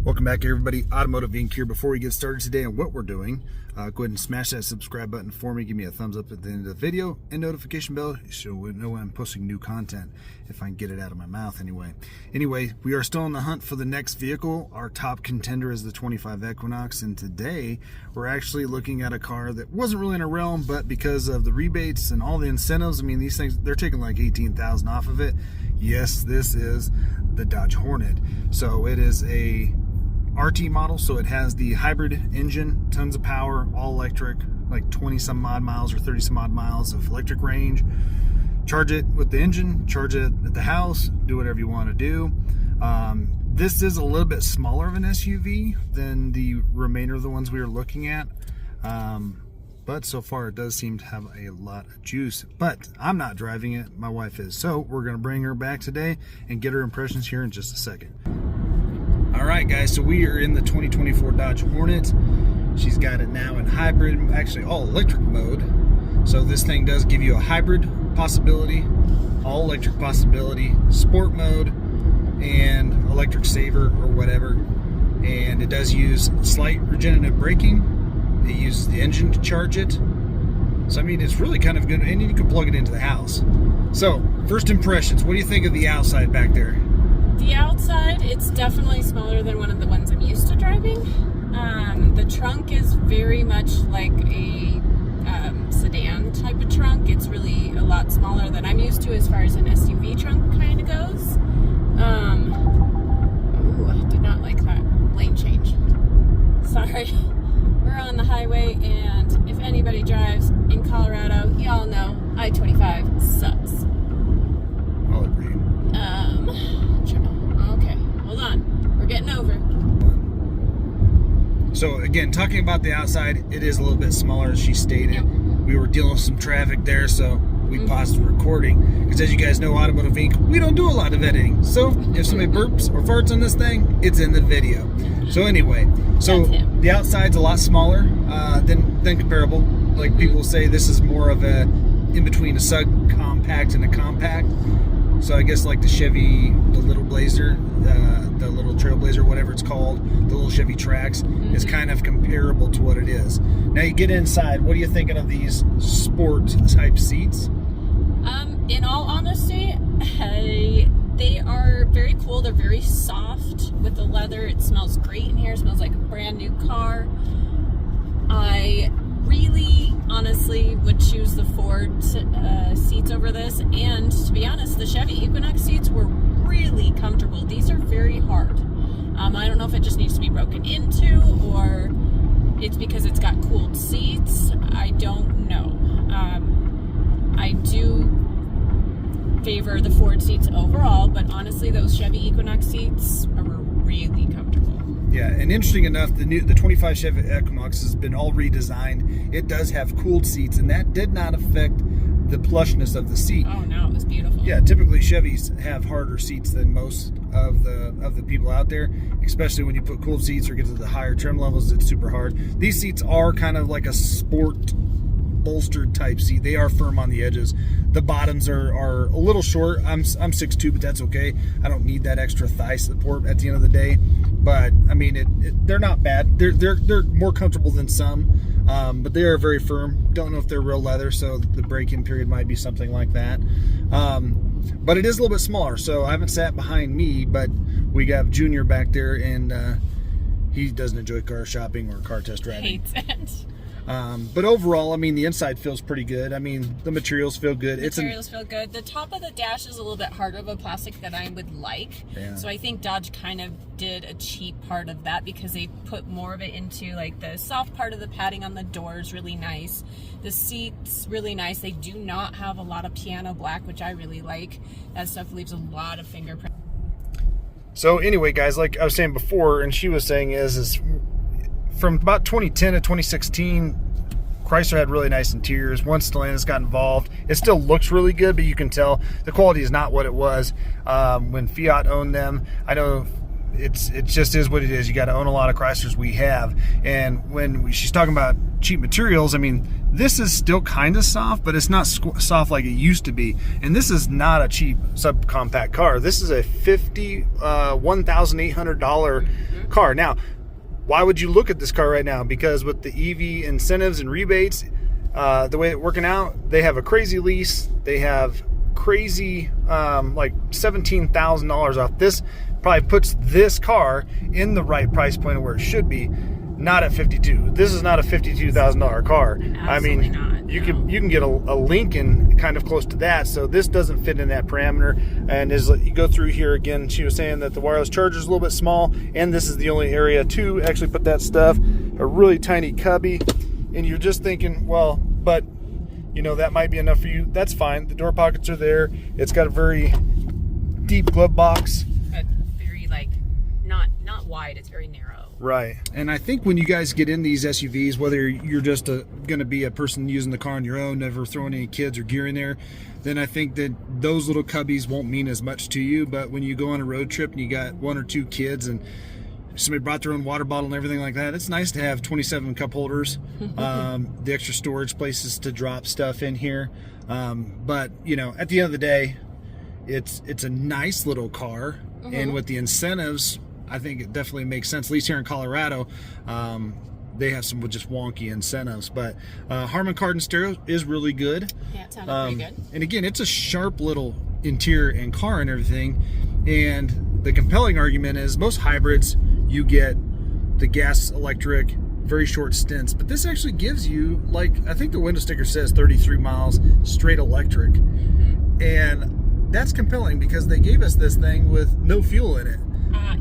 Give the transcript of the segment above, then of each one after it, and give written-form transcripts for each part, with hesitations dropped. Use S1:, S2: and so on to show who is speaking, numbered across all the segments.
S1: Welcome back, everybody. Automotive Inc. here. Before we get started today on what we're doing, go ahead and smash that subscribe button for me. Give me a thumbs up at the end of the video and notification bell so we know when I'm posting new content, if I can get it out of my mouth anyway. Anyway, we are still on the hunt for the next vehicle. Our top contender is the 25 Equinox, and today we're actually looking at a car that wasn't really in our realm, but because of the rebates and all the incentives, I mean, these things, they're taking like $18,000 off of it. Yes, this is the Dodge Hornet. So it is a RT model, so it has the hybrid engine, tons of power, all electric, like 20 some odd miles or 30 some odd miles of electric range. Charge it with the engine, charge it at the house, do whatever you want to do. This is a little bit smaller of an SUV than the remainder of the ones we were looking at, but so far it does seem to have a lot of juice. But I'm not driving it, my wife is, so we're going to bring her back today and get her impressions here in just a second. Alright guys, so we are in the 2024 Dodge Hornet. She's got it now in hybrid, actually all electric mode. So this thing does give you a hybrid possibility, all electric possibility, sport mode, and electric saver or whatever. And it does use slight regenerative braking. It uses the engine to charge it. So I mean, it's really kind of good, and you can plug it into the house. So, first impressions, what do you think of the outside back there?
S2: The outside, it's definitely smaller than one of the ones I'm used to driving. The trunk is very much like a sedan type of trunk. It's really a lot smaller than I'm used to as far as an SUV trunk kind of goes. Ooh, I did not like that lane change. Sorry. We're on the highway, and if anybody drives in Colorado, y'all know I-25 sucks.
S1: I'll agree.
S2: Okay, hold on. We're getting over.
S1: So again, talking about the outside, it is a little bit smaller, as she stated.
S2: Yep.
S1: We were dealing with some traffic there, so we paused the recording. Because as you guys know, Automotive Inc., we don't do a lot of editing. So if somebody burps or farts on this thing, it's in the video. So anyway, so the outside's a lot smaller than comparable. Like people say, this is more of a in between a subcompact and a compact. So I guess like the Chevy, the little Blazer, the little Trailblazer, whatever it's called, the little Chevy Trax, is kind of comparable to what it is. Now you get inside, what are you thinking of these sport type seats?
S2: In all honesty, they are very cool. They're very soft with the leather. It smells great in here. It smells like a brand new car. I really honestly would choose the Ford seats over this, and to be honest, the Chevy Equinox seats were really comfortable. These are very hard. I don't know if it just needs to be broken into or it's because it's got cooled seats. I don't know. I do favor the Ford seats overall, but honestly those Chevy Equinox seats are really comfortable.
S1: Yeah, and interesting enough, the 25 Chevy Equinox has been all redesigned. It does have cooled seats, and that did not affect the plushness of the seat.
S2: Oh no, it was beautiful.
S1: Yeah, typically Chevys have harder seats than most of the people out there, especially when you put cooled seats or get to the higher trim levels. It's super hard. These seats are kind of like a sport bolstered type seat. They are firm on the edges. The bottoms are a little short. I'm 6'2", but that's okay. I don't need that extra thigh support at the end of the day. But I mean, they're not bad. They're more comfortable than some, but they are very firm. Don't know if they're real leather, so the break-in period might be something like that. But it is a little bit smaller, so I haven't sat behind me, but we got Junior back there, and he doesn't enjoy car shopping or car test driving.
S2: Hates it.
S1: But overall, I mean, the inside feels pretty good. I mean, the materials feel good.
S2: Materials feel good. The top of the dash is a little bit harder of a plastic than I would like.
S1: Yeah.
S2: So I think Dodge kind of did a cheap part of that because they put more of it into like the soft part of the padding on the doors, really nice. The seats, really nice. They do not have a lot of piano black, which I really like. That stuff leaves a lot of fingerprint.
S1: So anyway, guys, like I was saying before, and she was saying is from about 2010 to 2016, Chrysler had really nice interiors. Once Stellantis got involved, it still looks really good, but you can tell the quality is not what it was when Fiat owned them. I know it just is what it is. You got to own a lot of Chryslers. We have, and when she's talking about cheap materials, I mean, this is still kind of soft, but it's not soft like it used to be. And this is not a cheap subcompact car. This is a $1,800 car. Now, why would you look at this car right now? Because with the EV incentives and rebates, the way it's working out, they have a crazy lease. They have crazy, like $17,000 off. This probably puts this car in the right price point of where it should be, not at 52. This is not a $52,000 car. I mean,
S2: not,
S1: you can get a Lincoln kind of close to that. So this doesn't fit in that parameter. And as you go through here again, she was saying that the wireless charger is a little bit small, and this is the only area to actually put that stuff. A really tiny cubby, and you're just thinking, well, but you know, that might be enough for you. That's fine. The door pockets are there. It's got a very deep glove box.
S2: Very like not wide. It's very narrow.
S1: Right. And I think when you guys get in these SUVs, whether you're just going to be a person using the car on your own, never throwing any kids or gear in there, then I think that those little cubbies won't mean as much to you. But when you go on a road trip and you got 1 or 2 kids and somebody brought their own water bottle and everything like that, it's nice to have 27 cup holders, the extra storage places to drop stuff in here. But, you know, at the end of the day, it's a nice little car. And with the incentives, I think it definitely makes sense. At least here in Colorado, they have some just wonky incentives. But Harman Kardon stereo is really good.
S2: Yeah, it sounded pretty good.
S1: And again, it's a sharp little interior and car and everything. And the compelling argument is most hybrids, you get the gas electric, very short stints. But this actually gives you, like, I think the window sticker says 33 miles straight electric. And that's compelling because they gave us this thing with no fuel in it.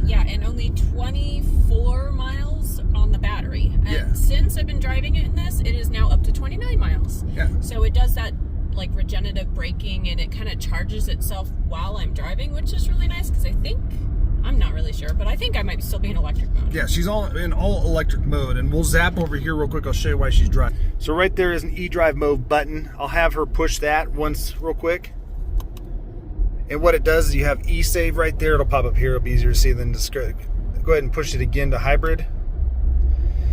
S2: Yeah, and only 24 miles on the battery. And since I've been driving it in this, it is now up to 29 miles.
S1: Yeah.
S2: So it does that like regenerative braking, and it kind of charges itself while I'm driving, which is really nice because I think, I'm not really sure, but I think I might still be in electric mode. Yeah, she's in all electric mode, and we'll zap over here real quick. I'll show you why she's driving. So right there is an eDrive mode button. I'll have her push that once real quick. And what it does is you have eSave right there. It'll pop up here. It'll be easier to see than to go ahead and push it again to hybrid.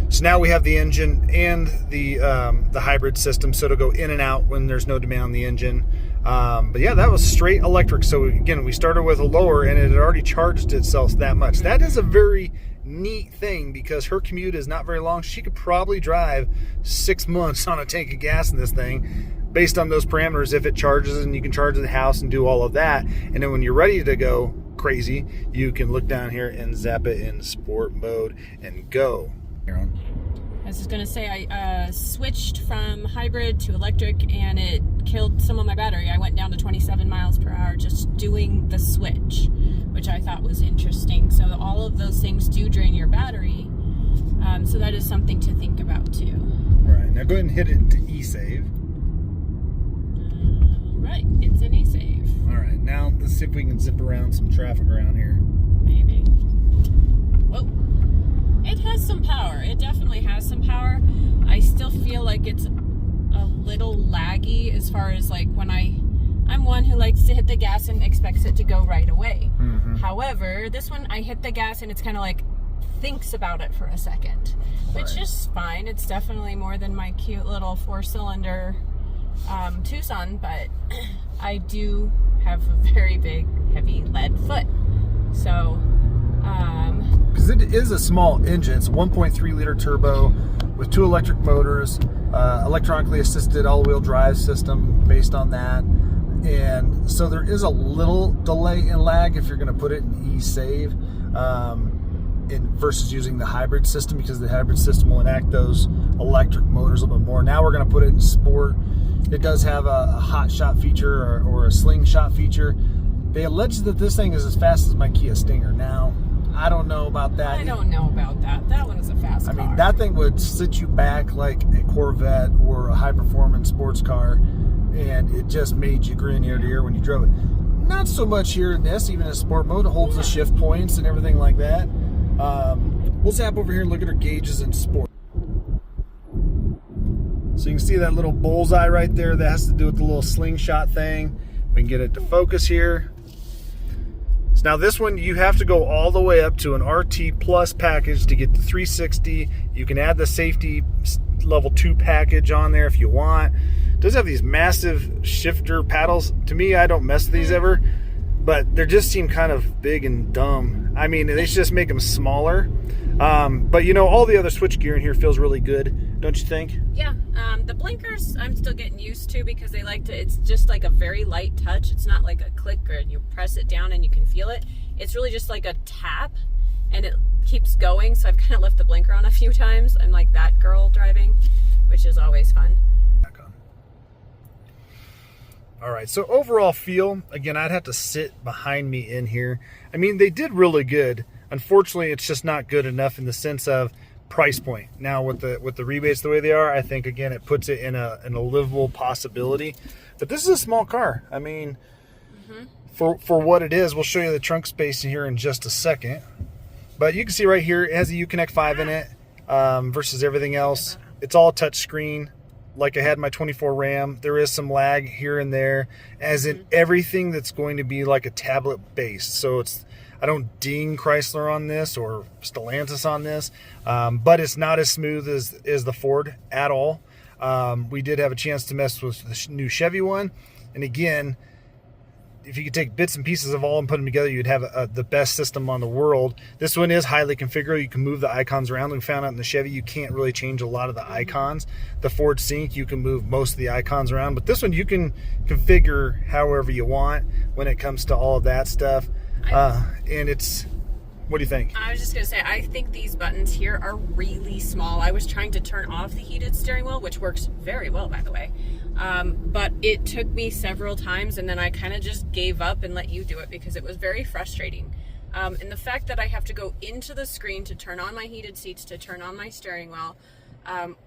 S2: So now we have the engine and the hybrid system, so it'll go in and out when there's no demand on the engine. But yeah, that was straight electric. So again, we started with a lower, and it had already charged itself that much. That is a very neat thing because her commute is not very long. She could probably drive 6 months on a tank of gas in this thing, based on those parameters, if it charges, and you can charge the house and do all of that. And then when you're ready to go crazy, you can look down here and zap it in sport mode and go. I was just going to say, I switched from hybrid to electric, and it killed some of my battery. I went down to 27 miles per hour just doing the switch, which I thought was interesting. So all of those things do drain your battery. So that is something to think about too.
S1: All right, now go ahead and hit it to eSave.
S2: Right, it's an e-save.
S1: All right, now let's see if we can zip around some traffic around here.
S2: Maybe. Whoa. It has some power. It definitely has some power. I still feel like it's a little laggy as far as like when I'm one who likes to hit the gas and expects it to go right away. However, this one I hit the gas and it's kind of like thinks about it for a second, which is fine. It's definitely more than my cute little 4-cylinder Tucson, but I do have a very big heavy lead foot, so
S1: because it is a small engine. It's a 1.3 liter turbo with 2 electric motors, electronically assisted all-wheel drive system based on that, and so there is a little delay and lag if you're going to put it in e-save versus using the hybrid system, because the hybrid system will enact those electric motors a little bit more. Now we're going to put it in sport. It does have a hot shot feature or a slingshot feature. They allege that this thing is as fast as my Kia Stinger. Now, I don't know about that.
S2: I don't know about that. That one is a fast car.
S1: I mean, that thing would sit you back like a Corvette or a high-performance sports car, and it just made you grin ear to ear when you drove it. Not so much here in this, even in sport mode. It holds the shift points and everything like that. We'll zap over here and look at our gauges in sport. So you can see that little bullseye right there. That has to do with the little slingshot thing. We can get it to focus here. So now this one, you have to go all the way up to an RT Plus package to get the 360. You can add the safety level 2 package on there if you want. It does have these massive shifter paddles. To me, I don't mess with these ever. but they just seem kind of big and dumb. I mean, they should just make them smaller. But you know, all the other switch gear in here feels really good, don't you think?
S2: Yeah. The blinkers I'm still getting used to because they like to, it's just like a very light touch. It's not like a click or you press it down and you can feel it. It's really just like a tap and it keeps going. So I've kind of left the blinker on a few times. I'm like that girl driving, which is always fun.
S1: All right, so overall feel, again, I'd have to sit behind me in here. I mean, they did really good. Unfortunately, it's just not good enough in the sense of price point. Now, with the rebates the way they are, I think, again, it puts it in a livable possibility. But this is a small car. I mean, for what it is, we'll show you the trunk space in here in just a second. But you can see right here, it has a Uconnect 5 in it versus everything else. It's all touch screen. Like I had my 24 Ram, there is some lag here and there, as in everything that's going to be like a tablet based. So it's, I don't ding Chrysler on this or Stellantis on this, but it's not as smooth as the Ford at all. We did have a chance to mess with the new Chevy one, and again, if you could take bits and pieces of all and put them together, you'd have the best system on the world. This one is highly configurable. You can move the icons around. We found out in the Chevy you can't really change a lot of the icons. The Ford Sync, you can move most of the icons around, but this one you can configure however you want when it comes to all of that stuff. And it's, what do you think?
S2: I was just going to say, I think these buttons here are really small. I was trying to turn off the heated steering wheel, which works very well, by the way. But it took me several times, and then I kind of just gave up and let you do it because it was very frustrating. And the fact that I have to go into the screen to turn on my heated seats, to turn on my steering wheel,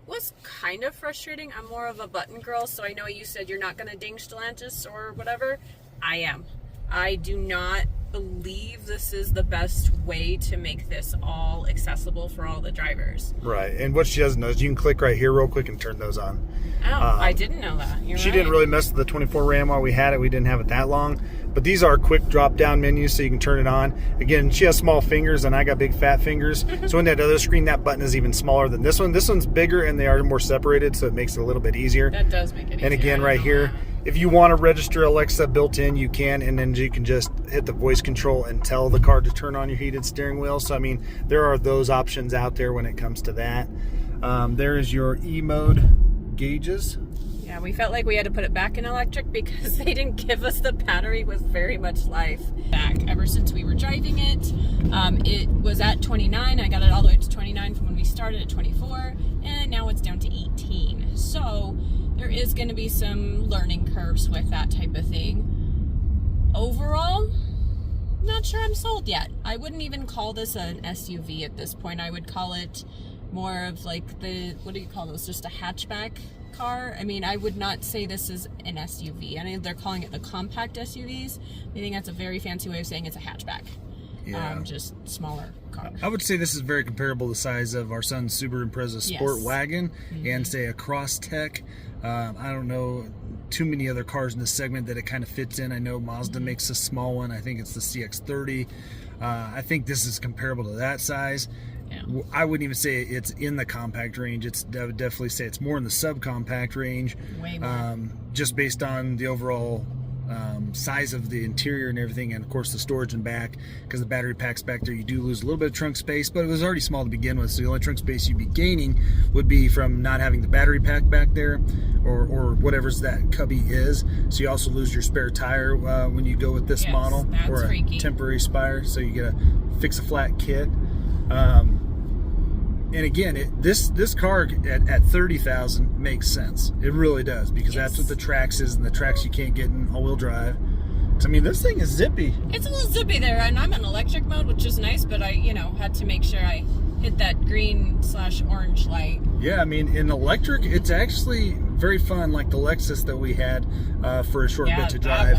S2: was kind of frustrating. I'm more of a button girl, so I know you said you're not going to ding Stellantis or whatever. I am. I do not believe this is the best way to make this all accessible for all the drivers.
S1: Right, and what she doesn't know is you can click right here real quick and turn those on.
S2: Oh, I didn't know that.
S1: She didn't really mess with the 24 Ram while we had it. We didn't have it that long. But these are quick drop-down menus, so you can turn it on. Again, she has small fingers, and I got big fat fingers. So in that other screen, that button is even smaller than this one. This one's bigger, and they are more separated, so it makes it a little bit easier.
S2: That does make it easier.
S1: And again, right here, if you want to register Alexa built in, you can, and then you can just hit the voice control and tell the car to turn on your heated steering wheel. So, I mean, there are those options out there when it comes to that. There is your E-mode gauges.
S2: Yeah, we felt like we had to put it back in electric because they didn't give us the battery with very much life back. Ever since we were driving it, it was at 29. I got it all the way to 29 from when we started at 24, and now it's down to 18. So there is going to be some learning curves with that type of thing. Overall, not sure I'm sold yet. I wouldn't even call this an SUV at this point. I would call it more of like the, what do you call those? Just a hatchback car. I mean, I would not say this is an SUV. I mean, they're calling it the compact SUVs. I think that's a very fancy way of saying it's a hatchback. Yeah. Just smaller car.
S1: I would say this is very comparable to the size of our son's Subaru Impreza Sport Wagon and say a Crosstech. I don't know too many other cars in this segment that it kind of fits in. I know Mazda makes a small one. I think it's the CX-30. I think this is comparable to that size. Yeah. I wouldn't even say it's in the compact range. I would definitely say it's more in the subcompact range.
S2: Way more.
S1: Just based on the overall size of the interior and everything, and of course the storage in back, because the battery pack's back there. You do lose a little bit of trunk space, but it was already small to begin with, so the only trunk space you'd be gaining would be from not having the battery pack back there, or whatever's that cubby is. So you also lose your spare tire when you go with this model, or a temporary spire, so you get a fix-a-flat kit. And again, this car at 30,000 makes sense. It really does, because that's what the Trax is, and the Trax you can't get in all-wheel drive. So, I mean, this thing is zippy.
S2: It's a little zippy there, and I'm in electric mode, which is nice, but I, had to make sure I hit that green/orange light.
S1: Yeah, I mean, in electric, it's actually very fun, like the Lexus that we had for a short bit to drive.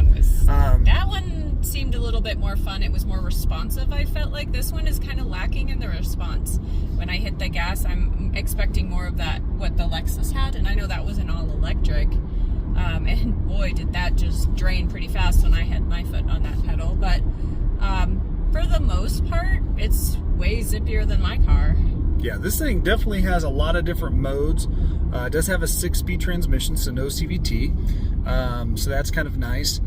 S2: That one seemed a little bit more fun. It was more responsive, I felt like. This one is kind of lacking in the response. When I hit the gas, I'm expecting more of that, what the Lexus had, and I know that was an all-electric. And boy, did that just drain pretty fast when I had my foot on that pedal. But for the most part, it's way zippier than my car.
S1: Yeah, this thing definitely has a lot of different modes. It does have a 6-speed transmission, so no CVT. So that's kind of nice.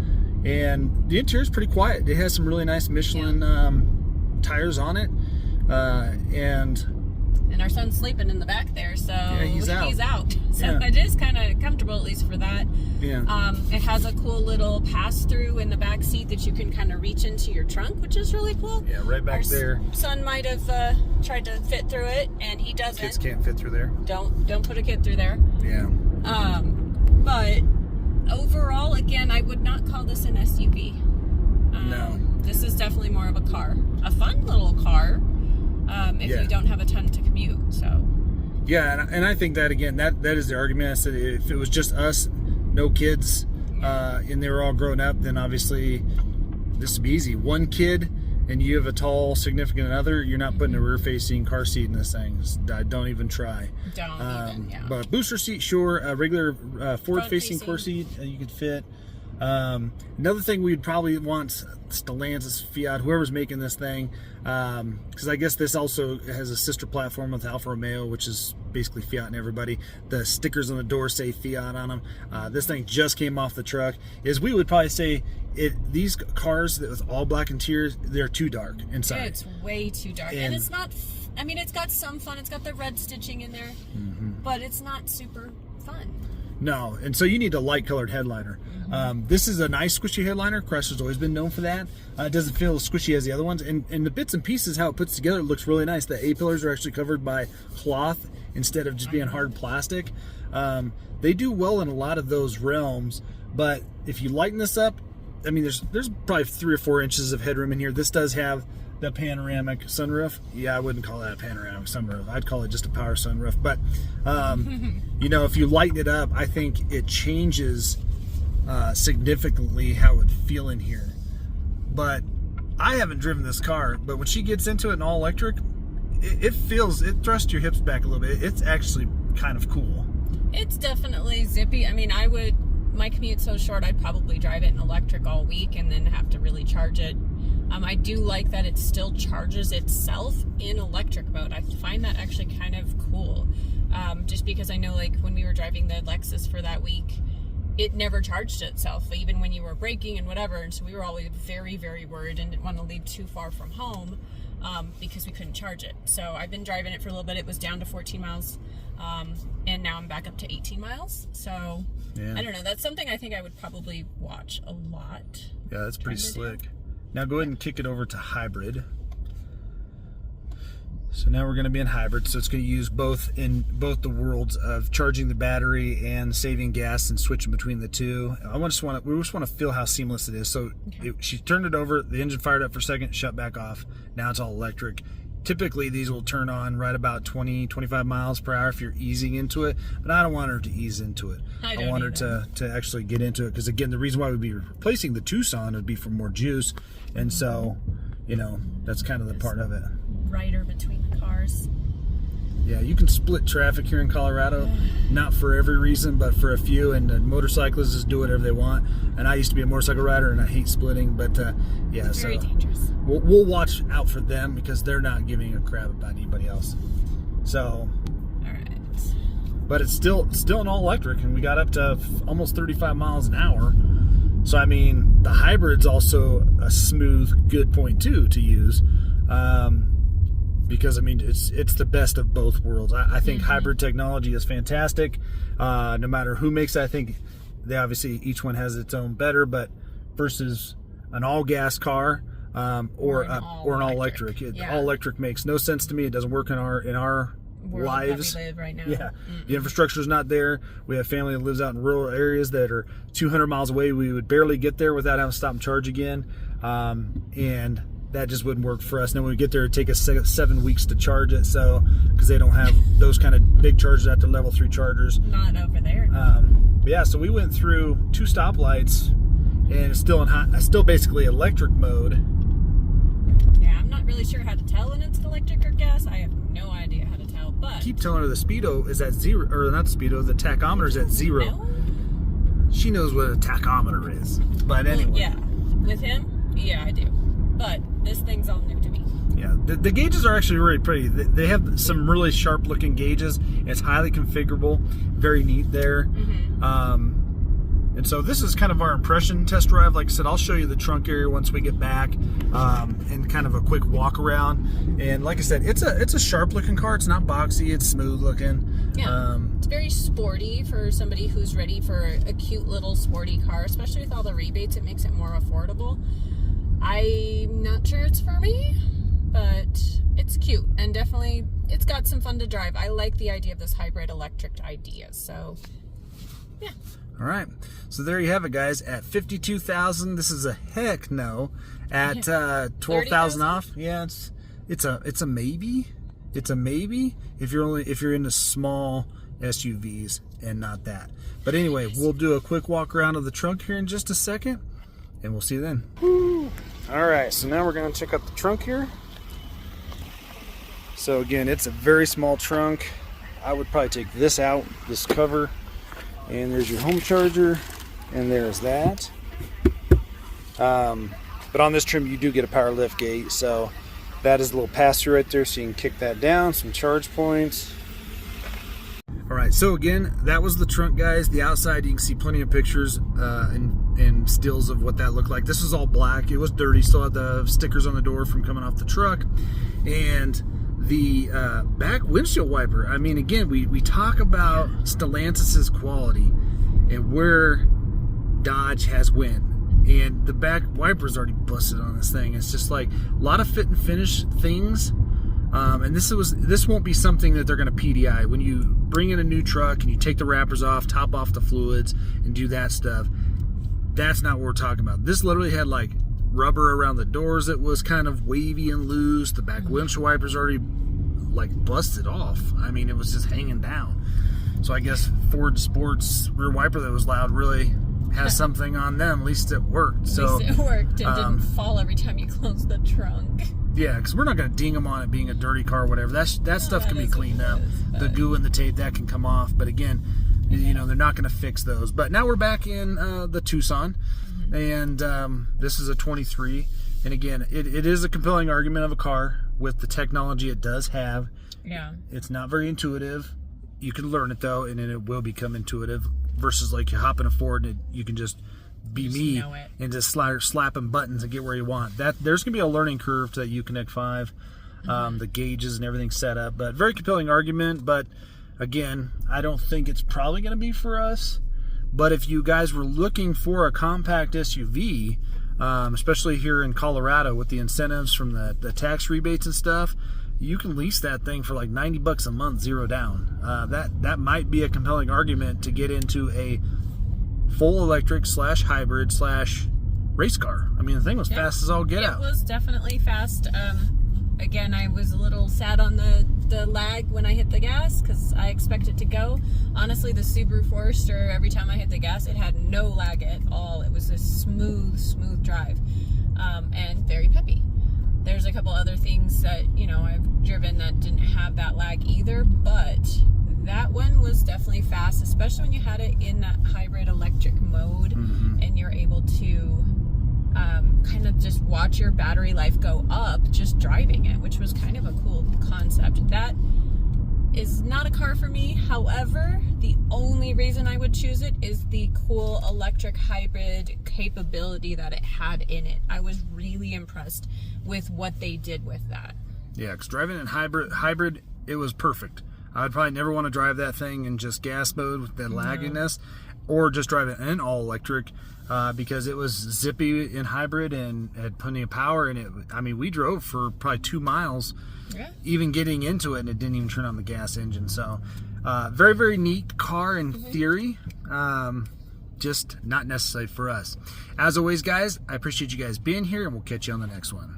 S1: And the interior is pretty quiet. It has some really nice Michelin tires on it,
S2: and our son's sleeping in the back there, so
S1: yeah, he's out.
S2: So
S1: yeah.
S2: it is kind of comfortable, at least for that.
S1: Yeah.
S2: It has a cool little pass-through in the back seat that you can kind of reach into your trunk, which is really cool.
S1: Yeah, right back there.
S2: Son might have tried to fit through it, and he doesn't.
S1: Kids can't fit through there.
S2: Don't put a kid through there.
S1: Yeah.
S2: But overall, again, I would not call this an SUV.
S1: No.
S2: This is definitely more of a car. A fun little car. If you don't have a ton to commute, so.
S1: Yeah, and I think that, again, that is the argument. I said if it was just us, no kids, and they were all grown up, then obviously this would be easy. One kid, and you have a tall significant other, you're not putting a rear-facing car seat in this thing. Don't even try.
S2: Don't even, yeah.
S1: But booster seat, sure. A regular forward-facing car seat, you could fit. Another thing we'd probably want Stellantis, Fiat, whoever's making this thing, because I guess this also has a sister platform with Alfa Romeo, which is basically Fiat and everybody. The stickers on the door say Fiat on them. This thing just came off the truck. We would probably say these cars with all black interiors, they're too dark inside.
S2: It's way too dark, and it's not. I mean, it's got some fun. It's got the red stitching in there, but it's not super fun.
S1: No, and so you need a light colored headliner. This is a nice squishy headliner. Chrysler's always been known for that. It doesn't feel as squishy as the other ones, and the bits and pieces, how it puts together, it looks really nice. The A-pillars are actually covered by cloth instead of just being hard plastic. They do well in a lot of those realms, but if you lighten this up, I mean, there's probably 3 or 4 inches of headroom in here. This does have the panoramic sunroof. Yeah, I wouldn't call that a panoramic sunroof. I'd call it just a power sunroof. But, you know, if you lighten it up, I think it changes significantly how it would feel in here. But I haven't driven this car, but when she gets into it in all electric, it thrusts your hips back a little bit. It's actually kind of cool.
S2: It's definitely zippy. I mean, my commute's so short, I'd probably drive it in electric all week and then have to really charge it. I do like that it still charges itself in electric mode. I find that actually kind of cool. Just because I know, like, when we were driving the Lexus for that week, it never charged itself, even when you were braking and whatever. And so we were always very, very worried and didn't want to leave too far from home because we couldn't charge it. So I've been driving it for a little bit. It was down to 14 miles. And now I'm back up to 18 miles. So yeah. I don't know. That's something I think I would probably watch a lot.
S1: Yeah, that's pretty slick. Now go ahead and kick it over to hybrid. So now we're going to be in hybrid, so it's going to use both the worlds of charging the battery and saving gas and switching between the two. We just want to feel how seamless it is. So she turned it over, the engine fired up for a second, shut back off. Now it's all electric. Typically these will turn on right about 20-25 miles per hour if you're easing into it, but I don't want her to ease into it. I want her to actually get into it, because again, the reason why we'd be replacing the Tucson would be for more juice, and so, you know, that's kind of the part of it. Rider
S2: between the cars.
S1: Yeah, you can split traffic here in Colorado, not for every reason, but for a few, and the motorcyclists just do whatever they want. And I used to be a motorcycle rider, and I hate splitting, but yeah,
S2: it's very dangerous.
S1: We'll watch out for them, because they're not giving a crap about anybody else. So,
S2: all right.
S1: But it's still an all electric, and we got up to almost 35 miles an hour. So I mean, the hybrid's also a smooth, good point too to use. Because I mean, it's the best of both worlds. I think hybrid technology is fantastic. No matter who makes it, I think they obviously each one has its own better, but versus an all gas car or an all electric. All electric makes no sense to me. It doesn't work in our lives.
S2: That we live right now.
S1: Yeah, the infrastructure is not there. We have family that lives out in rural areas that are 200 miles away. We would barely get there without having to stop and charge again, and that just wouldn't work for us. And then when we get there, it'd take us 7 weeks to charge it. So, because they don't have those kind of big chargers at their level 3 chargers.
S2: Not over there.
S1: But yeah, so we went through 2 stoplights, and it's still basically electric mode.
S2: Yeah, I'm not really sure how to tell when it's electric or gas. I have no idea how to tell. But
S1: I keep telling her the speedo is at 0, or not the speedo, the tachometer is at 0.
S2: No?
S1: She knows what a tachometer is. But anyway.
S2: Well, yeah, with him, yeah, I do. But this thing's all new to me.
S1: Yeah, the gauges are actually really pretty. They have some really sharp looking gauges. It's highly configurable, very neat there. And And so this is kind of our impression test drive. Like I said, I'll show you the trunk area once we get back, and kind of a quick walk around. And like I said, it's a sharp looking car. It's not boxy. It's smooth looking.
S2: Yeah, it's very sporty for somebody who's ready for a cute little sporty car, especially with all the rebates. It makes it more affordable. I'm not sure it's for me, but it's cute, and definitely it's got some fun to drive. I like the idea of this hybrid electric idea, so yeah.
S1: All right, so there you have it, guys. At $52,000, this is a heck no. At $12,000 off, yeah, it's a maybe. It's a maybe if you're into small SUVs and not that. But anyway, we'll do a quick walk around of the trunk here in just a second, and we'll see you then. Woo. All right, so now we're gonna check out the trunk here. So again, it's a very small trunk. I would probably take this out, this cover. And there's your home charger, and there's that. But on this trim, you do get a power lift gate, so that is a little pass-through right there, so you can kick that down, some charge points. All right, so again, that was the trunk, guys. The outside, you can see plenty of pictures and stills of what that looked like. This is all black. It was dirty, still had the stickers on the door from coming off the truck. And the back windshield wiper, I mean, again, we talk about Stellantis's quality and where Dodge has went, and the back wiper's already busted on this thing. It's just like a lot of fit and finish things, and this won't be something that they're going to PDI. When you bring in a new truck and you take the wrappers off, top off the fluids, and do that stuff, that's not what we're talking about. This literally had like rubber around the doors that was kind of wavy and loose. The back windshield wipers already like busted off. I mean, it was just hanging down. So I guess Ford Sport's rear wiper that was loud really has something on them. At least it worked.
S2: At least it worked. It didn't fall every time you closed the trunk.
S1: Yeah, because we're not going to ding them on it being a dirty car or whatever. That stuff can be cleaned up. The goo and the tape, that can come off. But again, you know, they're not going to fix those. But now we're back in the Tucson. And this is a 23, and again, it is a compelling argument of a car with the technology it does have.
S2: Yeah, it's
S1: not very intuitive. You can learn it though, and then it will become intuitive. Versus like you hop in a Ford and you can just be me and just slapping buttons and get where you want. There's gonna be a learning curve to that Uconnect 5, the gauges and everything set up. But very compelling argument. But again, I don't think it's probably gonna be for us. But if you guys were looking for a compact SUV, especially here in Colorado with the incentives from the tax rebates and stuff, you can lease that thing for like $90 a month, zero down. That might be a compelling argument to get into a full electric / hybrid / race car. I mean, the thing was fast as all get out.
S2: It was definitely fast. Again, I was a little sad on the lag when I hit the gas because I expect it to go. Honestly, the Subaru Forester, every time I hit the gas, it had no lag at all. It was a smooth drive, and very peppy. There's a couple other things that, you know, I've driven that didn't have that lag either, but that one was definitely fast, especially when you had it in that hybrid electric mode, and you're able to kind of just watch your battery life go up just driving it, which was kind of a cool concept. That is not a car for me. However, the only reason I would choose it is the cool electric hybrid capability that it had in it. I was really impressed with what they did with that.
S1: Yeah, because driving in hybrid, it was perfect. I would probably never want to drive that thing in just gas mode with that lagginess, or just drive it in all electric, because it was zippy in hybrid and had plenty of power. And I mean, we drove for probably 2 miles, even getting into it, and it didn't even turn on the gas engine. So very, very neat car in theory, just not necessary for us. As always, guys, I appreciate you guys being here, and we'll catch you on the next one.